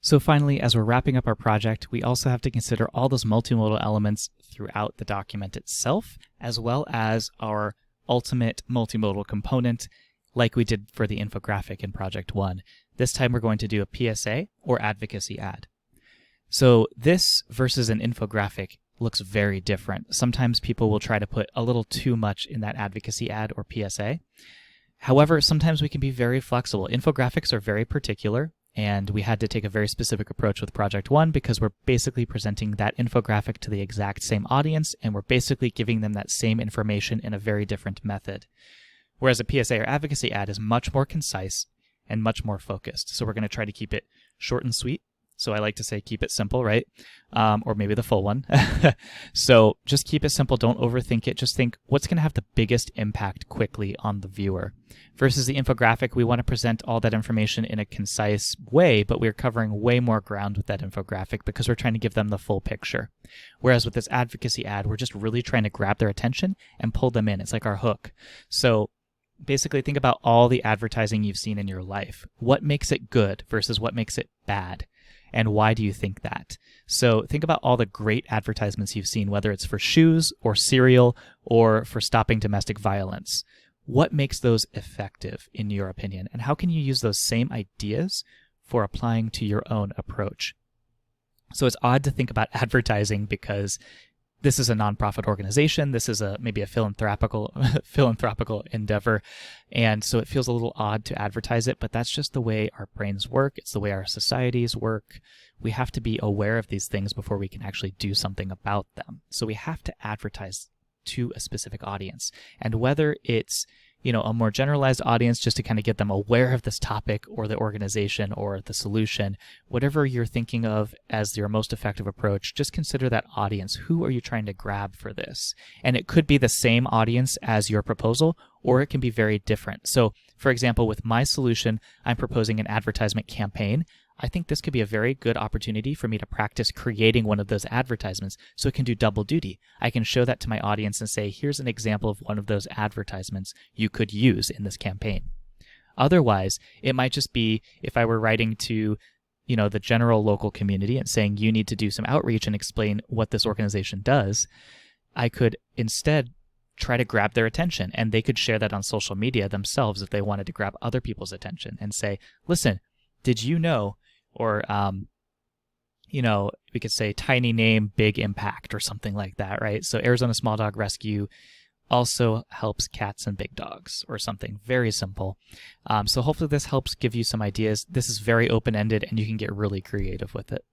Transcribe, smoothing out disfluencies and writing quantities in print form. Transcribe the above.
So finally, as we're wrapping up our project, we also have to consider all those multimodal elements throughout the document itself, as well as our ultimate multimodal component, like we did for the infographic in Project 1. This time we're going to do a PSA or advocacy ad. So this versus an infographic looks very different. Sometimes people will try to put a little too much in that advocacy ad or PSA. However, sometimes we can be very flexible. Infographics are very particular, and we had to take a very specific approach with Project 1 because we're basically presenting that infographic to the exact same audience, and we're basically giving them that same information in a very different method. Whereas a PSA or advocacy ad is much more concise and much more focused. So we're going to try to keep it short and sweet. So I like to say keep it simple, right? Or maybe the full one. So just keep it simple. Don't overthink it. Just think what's going to have the biggest impact quickly on the viewer. Versus the infographic, we want to present all that information in a concise way, but we're covering way more ground with that infographic because we're trying to give them the full picture. Whereas with this advocacy ad, we're just really trying to grab their attention and pull them in. It's like our hook. So basically think about all the advertising you've seen in your life. What makes it good versus what makes it bad? And why do you think that? So think about all the great advertisements you've seen, whether it's for shoes or cereal or for stopping domestic violence. What makes those effective in your opinion? And how can you use those same ideas for applying to your own approach? So it's odd to think about advertising because this is a nonprofit organization. This is maybe a philanthropical endeavor. And so it feels a little odd to advertise it, but that's just the way our brains work. It's the way our societies work. We have to be aware of these things before we can actually do something about them. So we have to advertise to a specific audience. And whether it's a more generalized audience just to kind of get them aware of this topic or the organization or the solution, whatever you're thinking of as your most effective approach, just consider that audience. Who are you trying to grab for this? And it could be the same audience as your proposal, or it can be very different. So, for example, with my solution, I'm proposing an advertisement campaign. I think this could be a very good opportunity for me to practice creating one of those advertisements so it can do double duty. I can show that to my audience and say, here's an example of one of those advertisements you could use in this campaign. Otherwise, it might just be if I were writing to the general local community and saying you need to do some outreach and explain what this organization does, I could instead try to grab their attention, and they could share that on social media themselves if they wanted to grab other people's attention and say, listen, did you know, or, we could say tiny name, big impact or something like that, right? So Arizona Small Dog Rescue also helps cats and big dogs or something very simple. So hopefully this helps give you some ideas. This is very open-ended and you can get really creative with it.